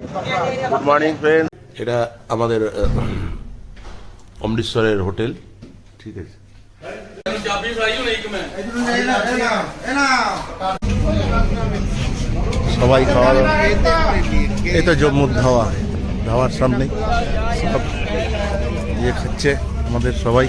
Good morning friend. এটা আমাদের অমৃতসরের হোটেল, ঠিক আছে। সবাই খাওয়া দাওয়া, এই তো জম্মুর ধাওয়ার সামনে সব ইয়ে খাচ্ছে আমাদের সবাই।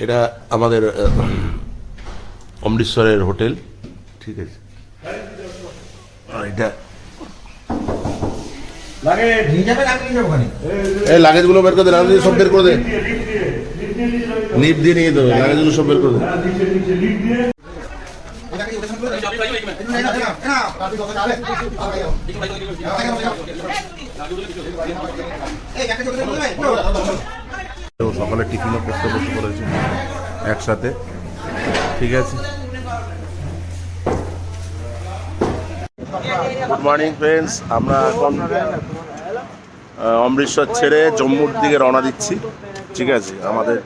এটা আমাদের অমৃতসরের হোটেল, ঠিক আছে। আর এটা লাগেজ গুলো বের করে দে, লাগেজ সব বের করে দে, নিপ দিয়ে নিয়ে দেবে, লাগেজ গুলো সব বের করে দে। সকালে টিফিনও করতে বসে পড়েছে একসাথে, ঠিক আছে। গুড মর্নিং ফ্রেন্ডস, আমরা এখন অমৃতসর ছেড়ে জম্মুর দিকে রওনা দিচ্ছি, ঠিক আছে। আমাদের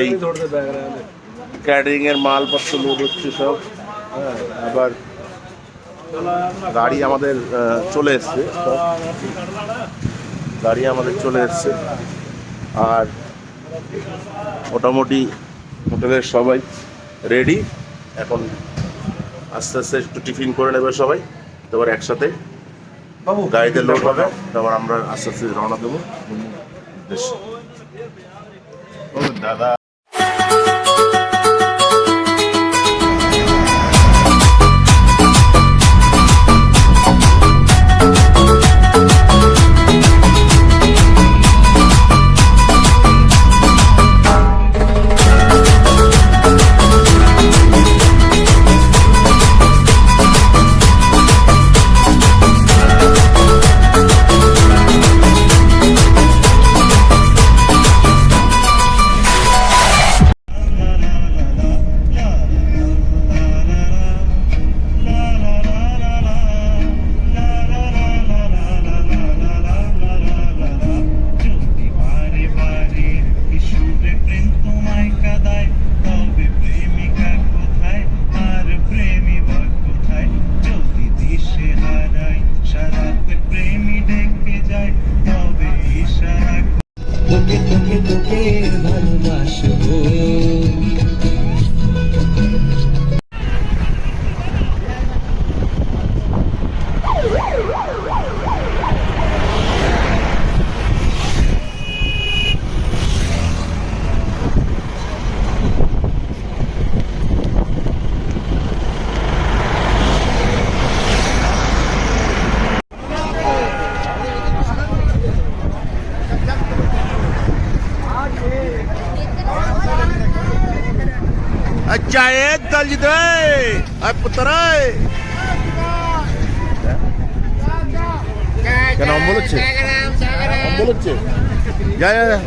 এই ক্যাটারিং এর মালপত্র লোড হচ্ছে সব, আবার গাড়ি আমাদের চলে এসছে, গাড়ি আমাদের চলে এসছে। আর মোটামুটি হোটেলের সবাই রেডি, এখন আস্তে আস্তে একটু টিফিন করে নেবে সবাই, তারপর একসাথে গাড়িতে লোড হবে, তারপর আমরা আস্তে আস্তে রওনা দেবো দাদা। अच्छा एक दल जिते पुत्र কেন অম্বল হচ্ছে, অম্বল হচ্ছে, যা যা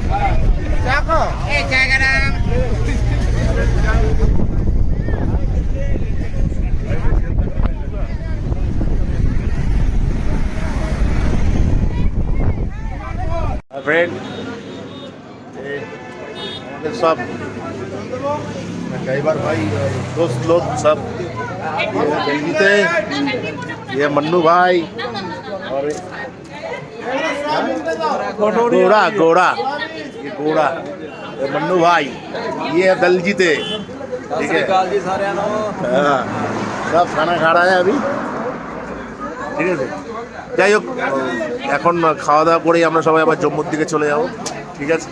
फ्रेंड सब कई बार भाई दोस्त लोग सब जीते, ये मन्नू भाई और गोड़ा गोड़ा, ये गोड़ा मन्नू भाई, ये दल जीते, ठीक है। हाँ सब खाना खा रहा है अभी, ঠিক আছে। যাই হোক, এখন খাওয়া দাওয়া করেই আমরা সবাই আবার জম্মুর দিকে চলে যাবো, ঠিক আছে।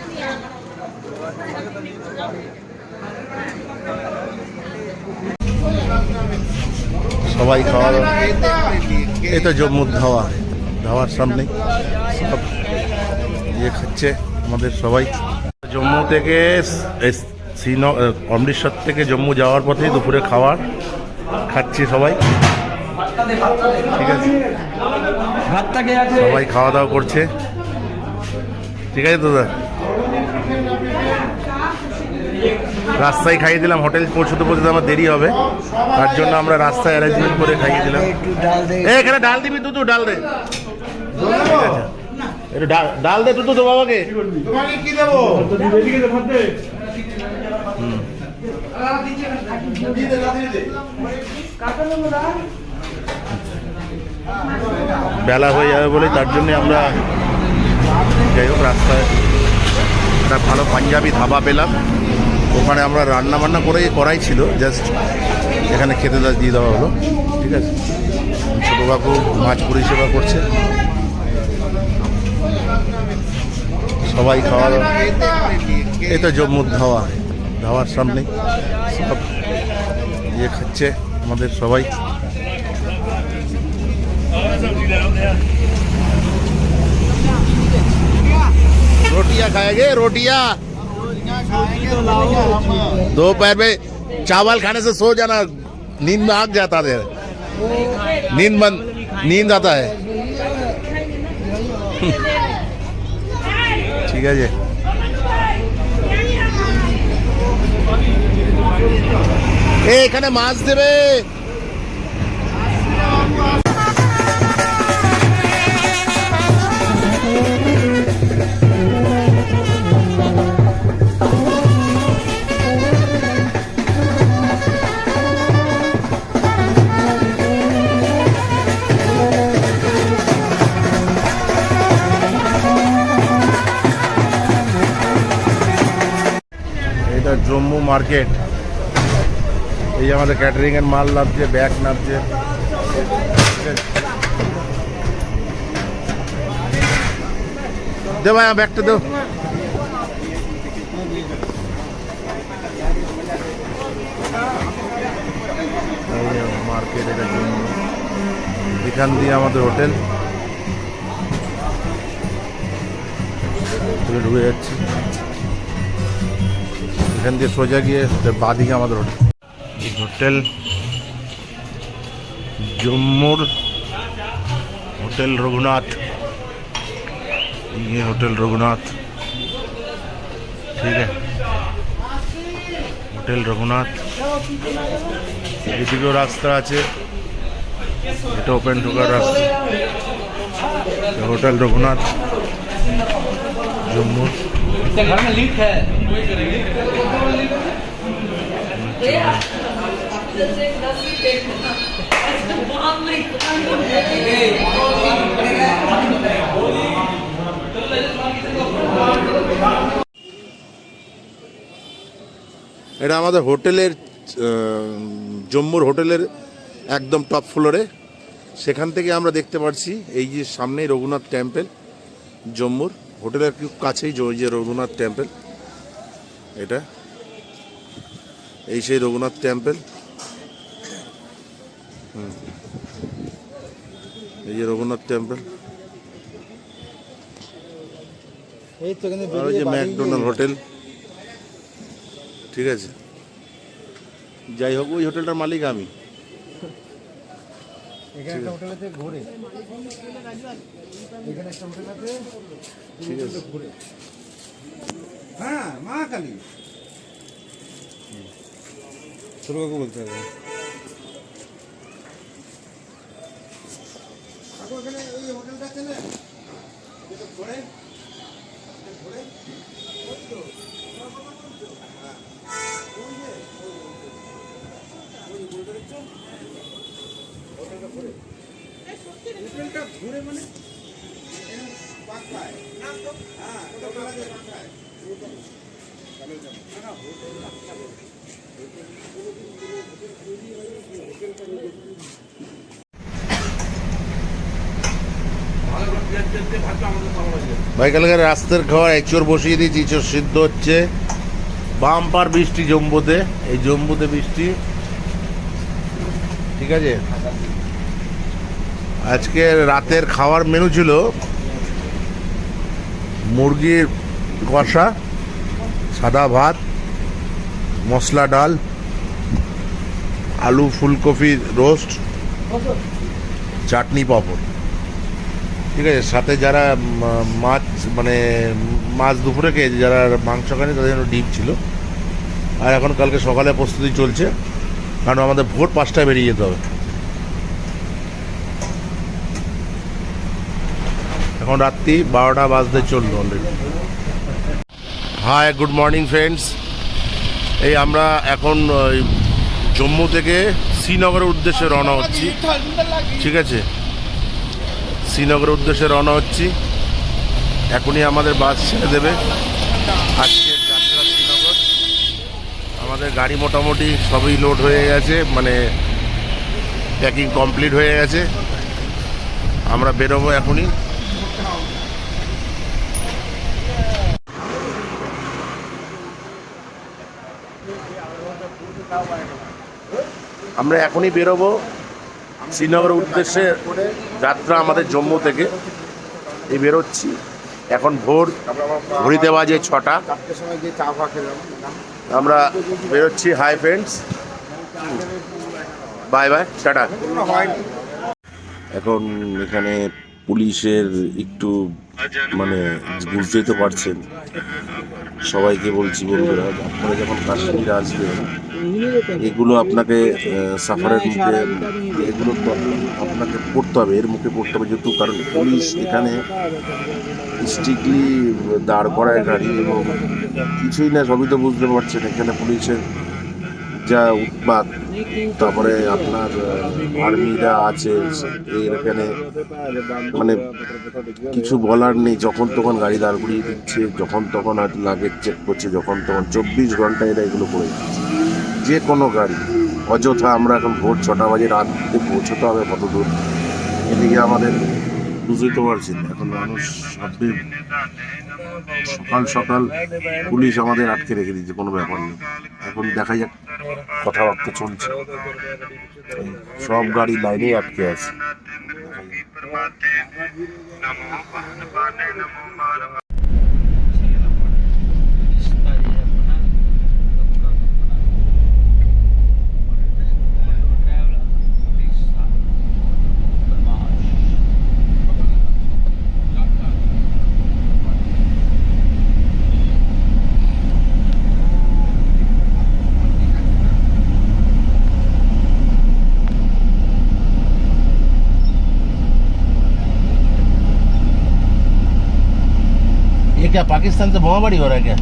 সবাই খাওয়া দাওয়া, এই তো জম্মুর ধাওয়ার সামনে সব ইয়ে খাচ্ছে। আমাদের সবাই। জম্মু থেকে অমৃতসর থেকে জম্মু যাওয়ার পথে দুপুরে খাবার খাচ্ছি সবাই, ঠিক আছে? সবাই খাওয়া দাওয়া করছে, ঠিক আছে দাদা? রাস্তায় খাইয়ে দিলাম, হোটেল পৌঁছতে পৌঁছতে আমার দেরি হবে, তার জন্য আমরা রাস্তায় অ্যারেঞ্জমেন্ট করে খাইয়ে দিলাম। এখানে ডাল দিবি তুই, ডাল দে, ঠিক আছে? একটু ডাল দে তুই তো বাবাকে, কি দেবো? বেলা হয়ে যাবে বলে তার জন্য আমরা যাই হোক রাস্তায় একটা ভালো পাঞ্জাবি ধাবা পেলাম, ওখানে আমরা রান্না বান্না করাই ছিল, জাস্ট এখানে খেতে দিয়ে দেওয়া হলো, ঠিক আছে? ছোটো কাকু মাছ পরিষেবা করছে, সবাই খাওয়া দাওয়া। এই তো জম্মুর ধাওয়ার সামনে সব ইয়ে খাচ্ছে আমাদের সবাই। रोटियां खाएंगे, रोटियां दोपहर में चावल खाने से सो जाना, नींद में आग जाता है, नींद आता है, ठीक है जी। এখানে মাছ দেবে। এটা জম্মু মার্কেট, এই যে আমাদের ক্যাটারিং এর মাল নামছে, ব্যাগ নামছে, দে ভাই ব্যাগটা দেও। মার্কেট এটা জম্মু, এখান দিয়ে আমাদের হোটেল, ঢুকে যাচ্ছি এখান দিয়ে সোজা গিয়ে বাঁদিকে আমাদের হোটেল, जम्मूर होटल रघुनाथ, ये होटल रघुनाथ, ठीक है? होटल रघुनाथ, এদিকেও রাস্তা আছে, এটা ওপেন ঢোকার রাস্তা। होटल रघुनाथ जम्मू। घर में लीक है, এটা আমাদের হোটেলের জম্মুর হোটেলের একদম টপ ফ্লোরে, সেখান থেকে আমরা দেখতে পাচ্ছি এই যে সামনেই রঘুনাথ টেম্পল, জম্মুর হোটেলের খুব কাছেই যে রঘুনাথ টেম্পল, এটা এই সেই রঘুনাথ টেম্পল, এই যে রঘুনাথ টেম্পল, আর ওই যে ম্যাকডোনাল্ড হোটেল, ঠিক আছে? যাই হোক ওই হোটেলটার মালিক আমি। ঠিক আছে, হ্যাঁ মা কালী ছোট কাকু বলতে হবে। এই হোটেলটা আছে না, ঘুরে মানে ভাই কালকে রাস্তার খাবার এঁচড় বসিয়ে দিয়েছি, এঁচড় সিদ্ধ হচ্ছে। বাম্পার বৃষ্টি জম্মুতে, এই জম্মুতে বৃষ্টি, ঠিক আছে? আজকে রাতের খাওয়ার মেনু ছিল মুরগির কষা, সাদা ভাত, মশলা ডাল, আলু ফুলকপির রোস্ট, চাটনি পাঁপড়, ঠিক আছে। সাথে যারা মাছ মানে মাছ দুপুরে খেয়েছে, যারা মাংস খায়নি তাদের জন্য ডিম ছিল। আর এখন কালকে সকালে প্রস্তুতি চলছে, কারণ আমাদের ভোর 5টায় বেরিয়ে যেতে হবে। এখন রাত্রি 12টা বাজতে চললো already. Hi, good morning friends. এই আমরা এখন জম্মু থেকে শ্রীনগরের উদ্দেশ্যে রওনা হচ্ছি, ঠিক আছে। শ্রীনগরের উদ্দেশ্যে রওনা হচ্ছি। এখনই আমাদের বাস ছেড়ে দেবে। আজকের যাত্রা শ্রীনগর। আমাদের গাড়ি মোটামুটি সবই লোড হয়ে গেছে, মানে প্যাকিং কমপ্লিট হয়ে গেছে। আমরা বেরোবো এখনই। আমরা এখনই বেরোবো শ্রীনগরের উদ্দেশ্যে। যাত্রা আমাদের জম্মু থেকে। এই বেরোচ্ছি এখন ভোর, ঘড়িতে বাজে 6টা। আমরা বেরোচ্ছি। Hi friends, bye bye, tata. এখন এখানে পুলিশের একটু মানে বুঝতেই তো পারছেন, সবাইকে বলছি বন্ধুরা, আপনারা যখন কাশ্মীরে আসবেন এগুলো আপনাকে সাফারের মুখে এগুলো তো আপনাকে পড়তে হবে, এর মুখে পড়তে হবে, যেহেতু কারণ পুলিশ এখানে স্ট্রিক্টলি দাঁড় করায় গাড়ি, এবং কিছুই না, সবই তো বুঝতে পারছেন এখানে পুলিশের যা উৎপাত। তারপরে আপনার আর্মিরা আছে এখানে, মানে কিছু বলার নেই। যখন তখন গাড়ি দাঁড় করিয়ে দিচ্ছে, যখন তখন হয়তো লাগেজ চেক করছে, যখন তখন 24 ঘন্টা এরা এগুলো করে দিচ্ছে, যে কোনো গাড়ি। অযথা আমরা এখন ভোর 6টা বাজে, রাতে পৌঁছতে হবে কত দূর, এদিকে আমাদের বুঝতেই তো পারছেন। এখন মানুষ আপনি সকাল সকাল পুলিশ আমাদের আটকে রেখে দিচ্ছে, কোনো ব্যাপার নেই। এখন দেখা যাক, কথাবার্তা চলছে, সব গাড়ি লাইনেই আটকে আছে। क्या पाकिस्तान से बोमाबाड़ी हो रहा है क्या?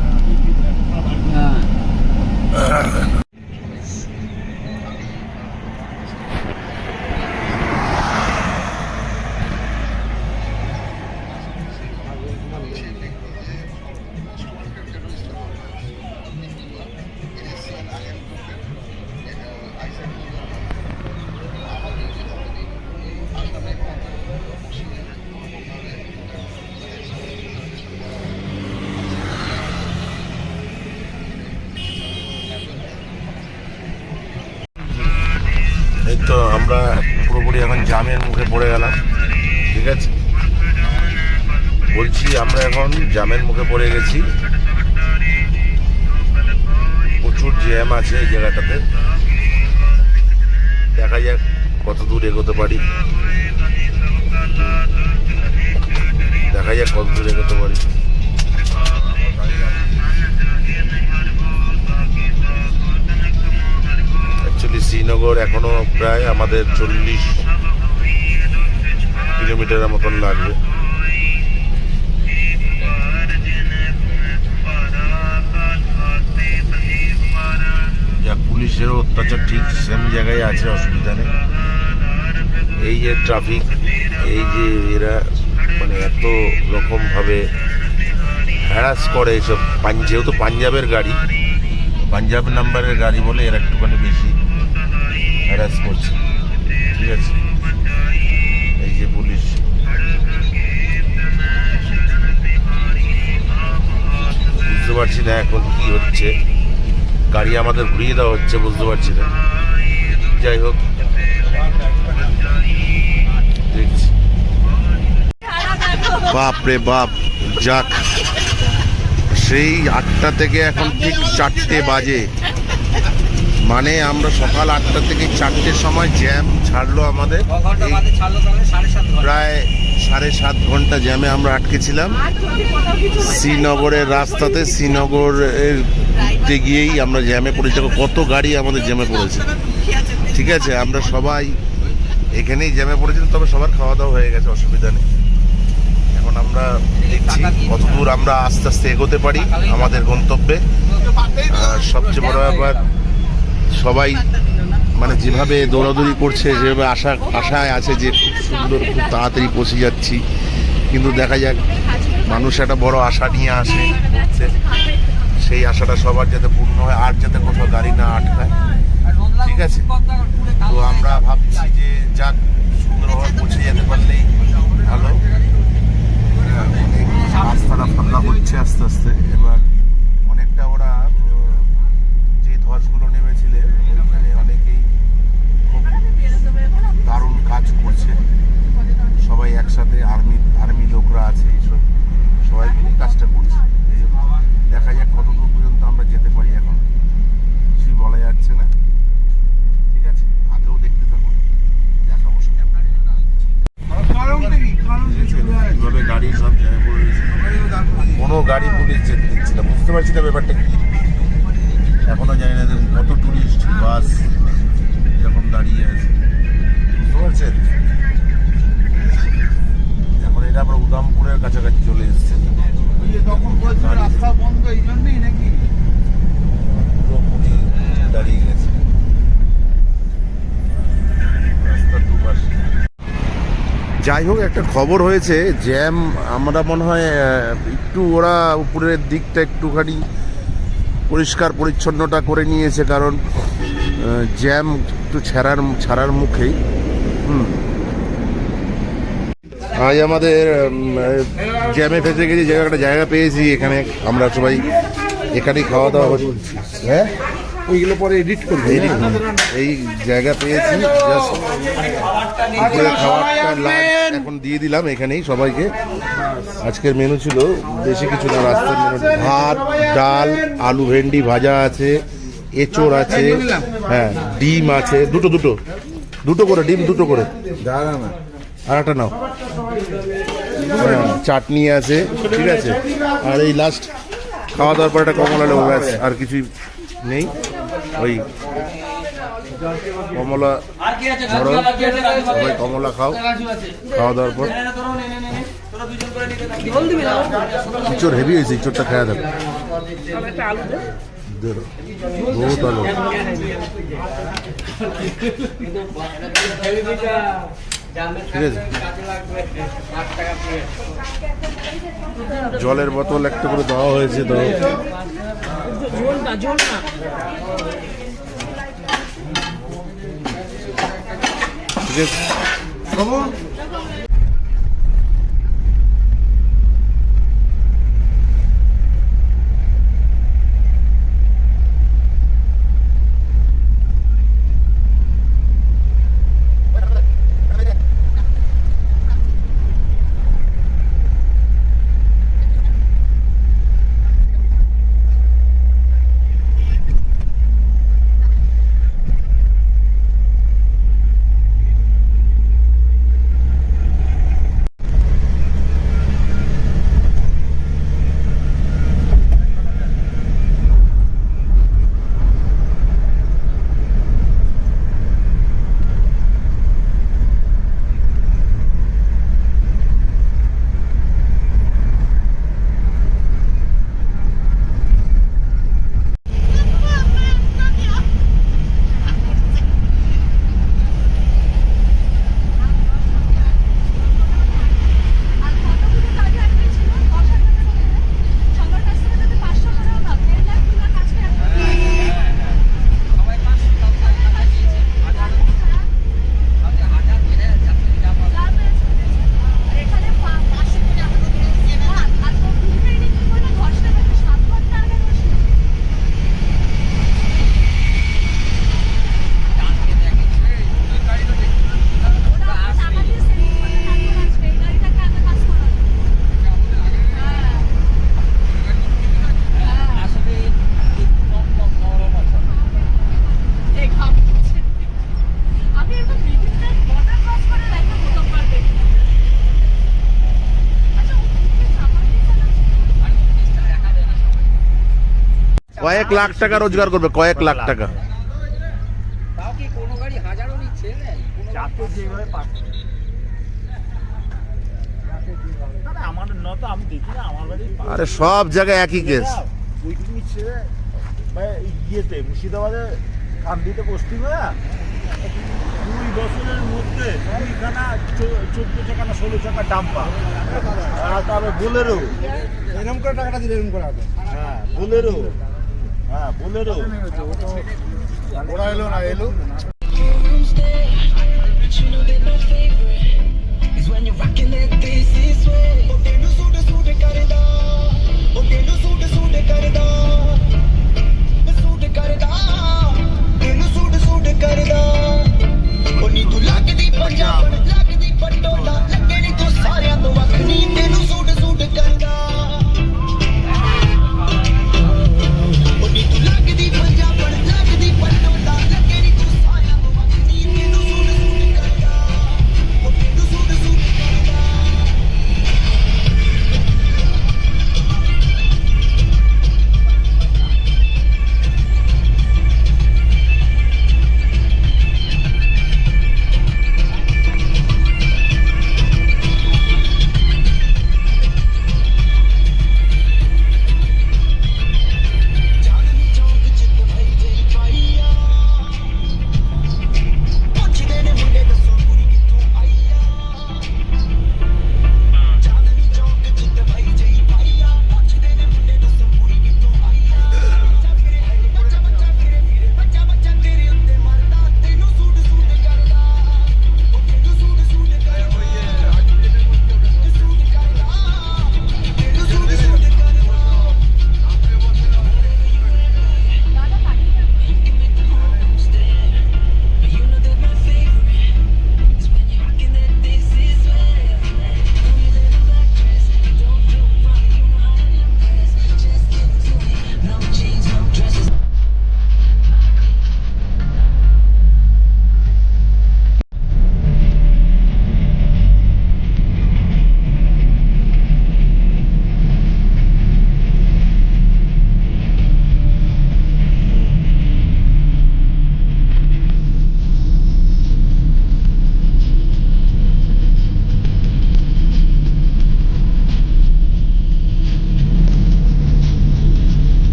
এই তো আমরা পুরোপুরি এখন জামের মুখে পড়ে গেলাম, ঠিক আছে। বলছি আমরা এখন জামের মুখে পড়ে গেছি। প্রচুর জ্যাম আছে এই জায়গাটাতে। দেখা যাক কত দূর এগোতে পারি, দেখা যাক কত দূর এগোতে পারি। অ্যাকচুয়ালি শ্রীনগর এখনো প্রায় আমাদের 40 কিলোমিটারের মতন লাগবে। যা পুলিশেরও অত্যাচার ঠিক সেম জায়গায় আছে, অসুবিধা নেই। এই যে ট্রাফিক, এই যে এরা মানে এত রকমভাবে হ্যারাস করে এইসব, যেহেতু পাঞ্জাবের গাড়ি, পাঞ্জাব নাম্বারের গাড়ি বলে এরা একটুখানি বেশি হ্যারাস করছে, ঠিক আছে। এই যে পুলিশ, বুঝতে পারছি না এখন কি হচ্ছে। গাড়ি আমাদের ঘুরিয়ে দেওয়া হচ্ছে, বুঝতে পারছি না। যাই হোক, দেখছি। বাপ রে বাপ, যাক সেই 8টা থেকে এখন ঠিক 4টে বাজে, মানে আমরা সকাল 8টা থেকে 4টের সময় জ্যাম ছাড়লো আমাদের। প্রায় 7.5 ঘন্টা জ্যামে আমরা আটকেছিলাম শ্রীনগরের রাস্তাতে। শ্রীনগরের গিয়েই আমরা জ্যামে পড়েছি। কত গাড়ি আমাদের জ্যামে পড়েছে, ঠিক আছে। আমরা সবাই এখানেই জ্যামে পড়েছিলাম, তবে সবার খাওয়া দাওয়া হয়ে গেছে, অসুবিধা নেই। এখন আমরা দেখছি কতদূর আমরা আস্তে আস্তে এগোতে পারি আমাদের গন্তব্যে। আর সবচেয়ে বড় ব্যাপার, সবাই মানে যেভাবে দৌড়াদৌড়ি করছে, যেভাবে আশায় আছে যে খুব সুন্দর, খুব তাড়াতাড়ি পৌঁছে যাচ্ছি, কিন্তু দেখা যাক, মানুষ একটা বড় আশা নিয়ে আসে ঘুরতে, সেই আশাটা সবার যাতে পূর্ণ হয়, আর যাতে কোথাও গাড়ি না আটকায়, ঠিক আছে। তো আমরা ভাবছি যে যাক, সুন্দরভাবে পৌঁছে যেতে পারলেই ভালো। রাস্তাটা ফাঁকা হচ্ছে আস্তে আস্তে। এবার অনেকটা ওরা যে ধসগুলো নেমেছিলেন ওইখানে অনেকেই খুব দারুণ কাজ করছে, সবাই একসাথে, আর্মি লোকরা আছে, এইসব সবাই মিলে কাজটা করছে। দেখা যাক কত দূর পর্যন্ত আমরা যেতে পারি, এখন কিছুই বলা যাচ্ছে না, ঠিক আছে। আগেও দেখতে থাকুন, দেখাবো কিভাবে গাড়ি সব জায়গায় পড়ে রয়েছে। কোনো গাড়ি পুলিশ যেতে দিচ্ছে না, বুঝতে পারছি না ব্যাপারটা কি। এখনো জানি না দেখুন কত টুরিস্ট বাস এখন দাঁড়িয়ে আছে, বুঝতে পারছেন। এখন এটা আমরা উদামপুরের কাছাকাছি চলে এসেছে। পুরোপুরি দাঁড়িয়ে গেছে রাস্তার দুপাশে। যাই হোক, একটা খবর হয়েছে, জ্যাম আমরা মনে হয় একটু ওরা উপরের দিকটা একটুখানি পরিষ্কার পরিচ্ছন্নতা করে নিয়েছে, কারণ জ্যাম একটু ছাড়ার মুখেই। আজ আমাদের জ্যামে ফেসে গেছি, একটা জায়গা পেয়েছি, এখানে আমরা সবাই এখানেই খাওয়া দাওয়া করছি। হ্যাঁ, ওইগুলো পরে এডিট করবো। এই জায়গা পেয়েছি, জাস্ট খাবারটা এখন দিয়ে দিলাম এখানেই সবাইকে। আজকের মেনু ছিল বেশি কিছু না, রাস্তার মেনু ভাত, ডাল, আলু ভেন্ডি ভাজা আছে, এঁচোড় আছে, হ্যাঁ ডিম আছে, দুটো করে ডিম, দুটো করে, আর একটা নাও, চাটনি আছে, ঠিক আছে। আর এই লাস্ট খাওয়া দাওয়ার পর একটা কমলা লেবু, ব্যাস, আর কিছুই নেই। ওই কমলা ধরো, সবাই কমলা খাও, খাওয়া দাওয়ার পর। ইঁচড় হেভি হয়েছে, ইঁচড়টা খাওয়া যাবে, বহুত আলো। ঠিক আছে, জলের বোতল একটা করে দেওয়া হয়েছে, তো ঠিক আছে। কয়েক লাখ টাকা রোজগার করবে, কয়েক লাখ টাকা। তাও কি কোনো গাড়ি হাজারও নিচ্ছে চাপে যেভাবে পাচ্ছে আমাদের নত আমি দেখি না আমার বাড়ি আরে সব জায়গায় একই কেস। ওইদিন নিচ্ছে ইয়েতে মুর্শিদাবাদে কান্দিতে পোস্টিং হয়ে 2 বছরের মধ্যে 2খানা 14 টাকা না 16 টাকা ডাম্পা, আর তারপরে বোলেরো এরকম করে টাকাটা দিলে এরকম করে হবে। হ্যাঁ বোলেরো, হ্যাঁ বোলেরো ওরা এলো না এলো But you know that my favorite is when you're rocking that this is way. Oh, they do so, they got it all. Oh, they do so, they got it all.